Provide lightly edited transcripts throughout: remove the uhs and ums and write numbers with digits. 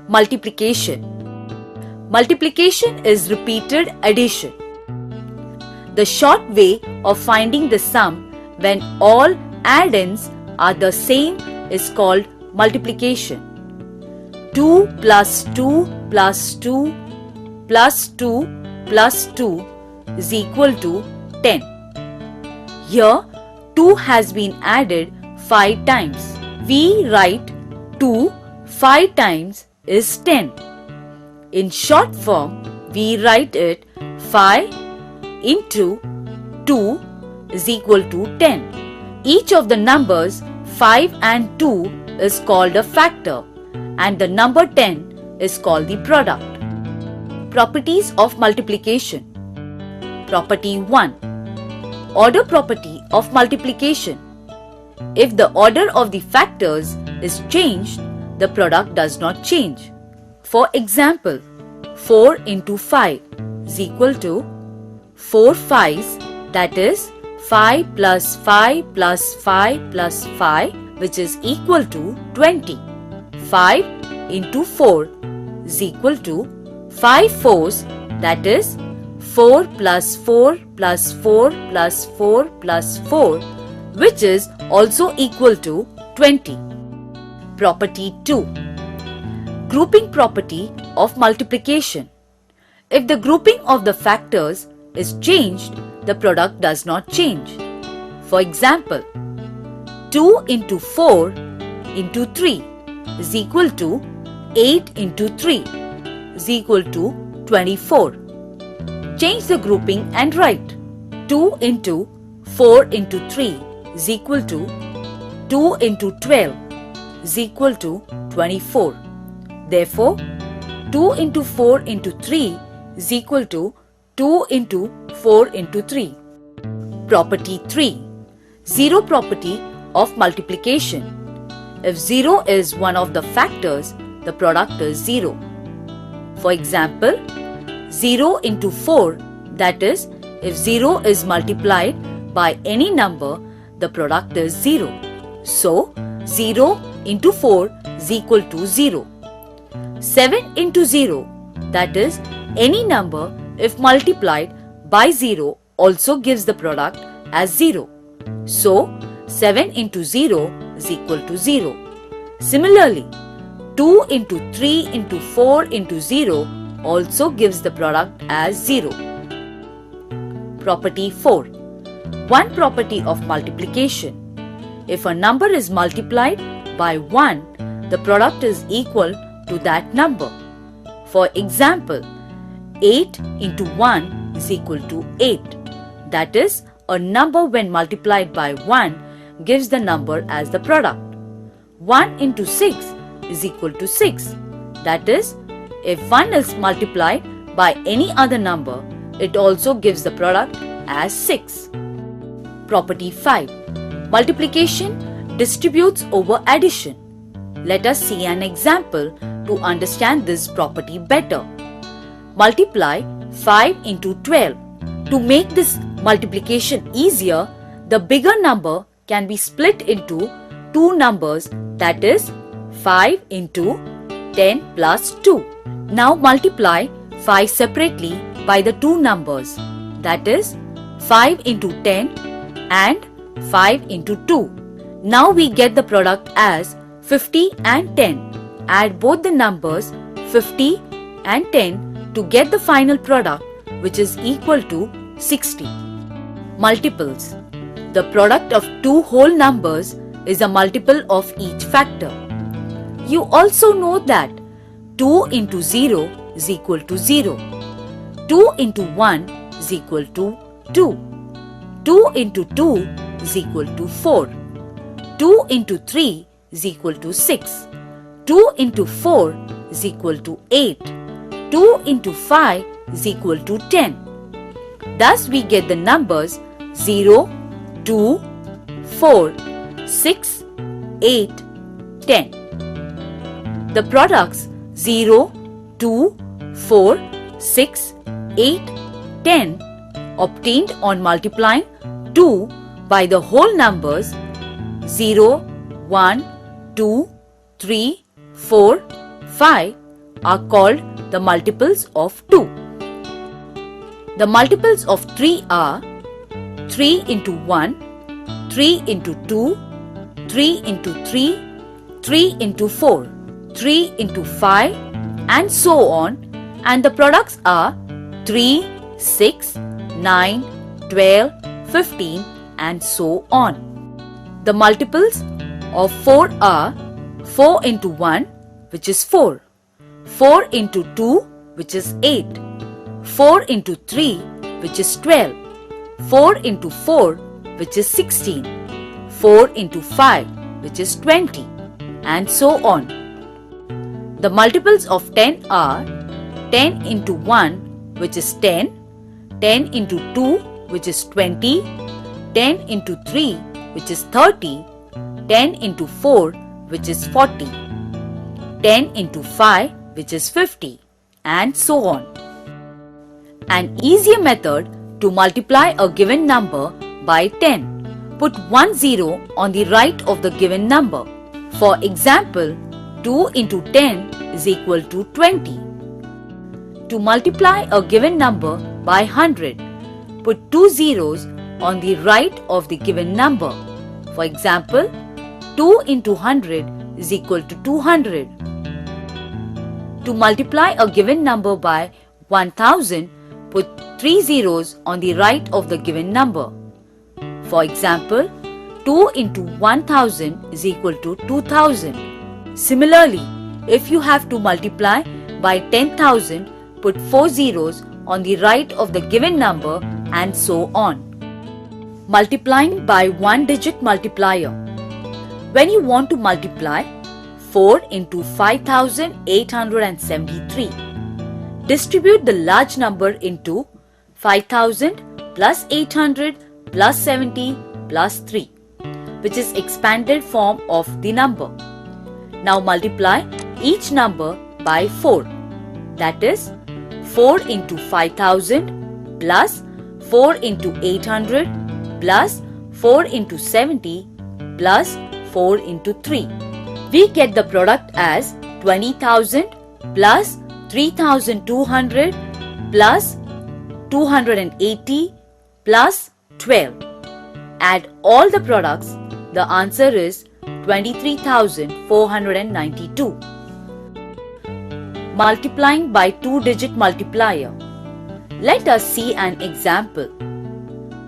Multiplication. Multiplication is repeated addition. The short way of finding the sum when all add-ins are the same is called multiplication. 2 plus 2 plus 2 plus 2 plus 2 is equal to 10. Here 2 has been added 5 times. We write 2 5 times is 10. In short form, we write it 5 into 2 is equal to 10. Each of the numbers 5 and 2 is called a factor and the number 10 is called the product. Properties of multiplication. Property 1. Order property of multiplication. If the order of the factors is changed, the product does not change. For example, 4 into 5 is equal to 4 5s, that is 5 plus 5 plus 5 plus 5, which is equal to 20. 5 into 4 is equal to 5 4s, that is 4 plus 4 plus 4 plus 4 plus 4, which is also equal to 20. Property 2. Grouping property of multiplication. If the grouping of the factors is changed, the product does not change. For example, 2 into 4 into 3 is equal to 8 into 3 is equal to 24. Change the grouping and write 2 into 4 into 3 is equal to 2 into 12 is equal to 24. Therefore, 2 into 4 into 3 is equal to 2 into 4 into 3. Property 3. Zero property of multiplication. If 0 is one of the factors, the product is 0. For example, 0 into 4, that is, if 0 is multiplied by any number, the product is 0. So, 0 into 4 is equal to 0. 7 into 0, that is, any number if multiplied by 0 also gives the product as 0. So, 7 into 0 is equal to 0. Similarly, 2 into 3 into 4 into 0 also gives the product as 0. Property 4. One property of multiplication. If a number is multiplied by 1, the product is equal to that number. For example, 8 into 1 is equal to 8. That is, a number when multiplied by 1 gives the number as the product. 1 into 6 is equal to 6. That is, if 1 is multiplied by any other number, it also gives the product as 6. Property 5. Multiplication distributes over addition. Let us see an example to understand this property better. Multiply 5 into 12. To make this multiplication easier, the bigger number can be split into two numbers, that is 5 into 10 plus 2. Now multiply 5 separately by the two numbers, that is 5 into 10 and 5 into 2. Now we get the product as 50 and 10. Add both the numbers 50 and 10 to get the final product, which is equal to 60. Multiples. The product of two whole numbers is a multiple of each factor. You also know that 2 into 0 is equal to 0. 2 into 1 is equal to 2. 2 into 2 is equal to 4. 2 into 3 is equal to 6. 2 into 4 is equal to 8. 2 into 5 is equal to 10. Thus we get the numbers 0, 2, 4, 6, 8, 10. The products 0, 2, 4, 6, 8, 10 obtained on multiplying 2 by the whole numbers 0, 1, 2, 3, 4, 5 are called the multiples of 2. The multiples of 3 are 3 into 1, 3 into 2, 3 into 3, 3 into 4, 3 into 5 and so on, and the products are 3, 6, 9, 12, 15 and so on. The multiples of 4 are 4 into 1, which is 4, 4 into 2, which is 8, 4 into 3, which is 12, 4 into 4, which is 16, 4 into 5, which is 20 and so on. The multiples of 10 are 10 into 1, which is 10, 10 into 2, which is 20, 10 into 3, which is 30, 10 into 4, which is 40, 10 into 5, which is 50 and so on. An easier method to multiply a given number by 10. Put one zero on the right of the given number. For example, 2 into 10 is equal to 20. To multiply a given number by 100, put 2 zeros on the right of the given number. For example, 2 into 100 is equal to 200. To multiply a given number by 1000, put 3 zeros on the right of the given number. For example, 2 into 1000 is equal to 2000. Similarly, if you have to multiply by 10,000, put 4 zeros on the right of the given number and so on. Multiplying by one-digit multiplier. When you want to multiply 4 into 5873, distribute the large number into 5000 plus 800 plus 70 plus 3, which is expanded form of the number. Now multiply each number by 4. That is 4 into 5000 plus 4 into 800 plus 4 into 70 plus 4 into 3. We get the product as 20,000 plus 3,200 plus 280 plus 12. Add all the products. The answer is 23,492. Multiplying by two-digit multiplier. Let us see an example.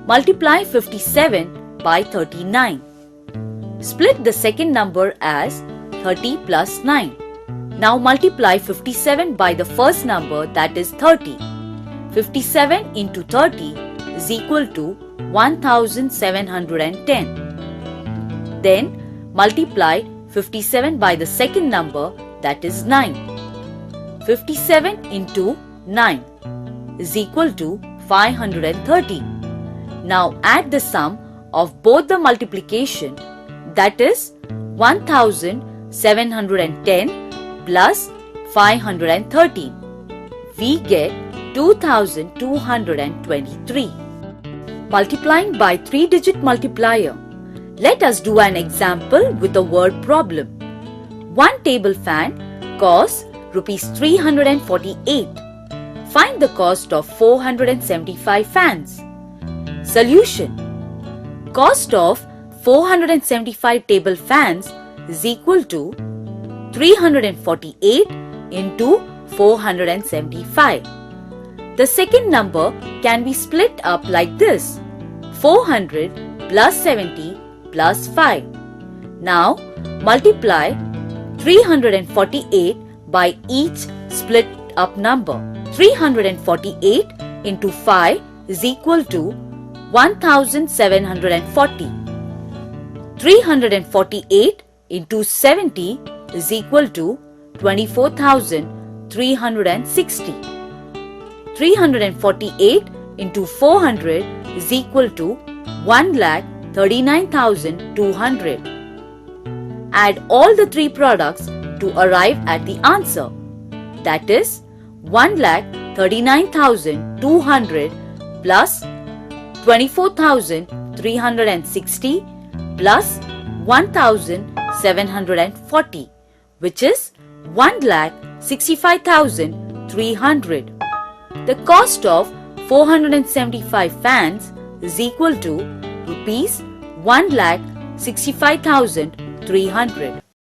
Multiply 57 by 39. Split the second number as 30 plus 9. Now multiply 57 by the first number, that is 30. 57 into 30 is equal to 1710. Then multiply 57 by the second number, that is 9. 57 into 9 is equal to 530. Now add the sum of both the multiplication, that is 1710 plus 513. We get 2223. Multiplying by three-digit multiplier. Let us do an example with a word problem. One table fan costs Rs 348. Find the cost of 475 fans. Solution. Cost of 475 table fans is equal to 348 into 475. The second number can be split up like this: 400 plus 70 plus 5. Now multiply 348 by each split up number. 348 into 5 is equal to 1740. 348 into 70 is equal to 24,360. 348 into 400 is equal to 1,39,200. Add all the three products to arrive at the answer. That is 1,39,200 plus 24,360 plus 1,740, which is 65,300. The cost of 475 fans is equal to rupees 1,65,300.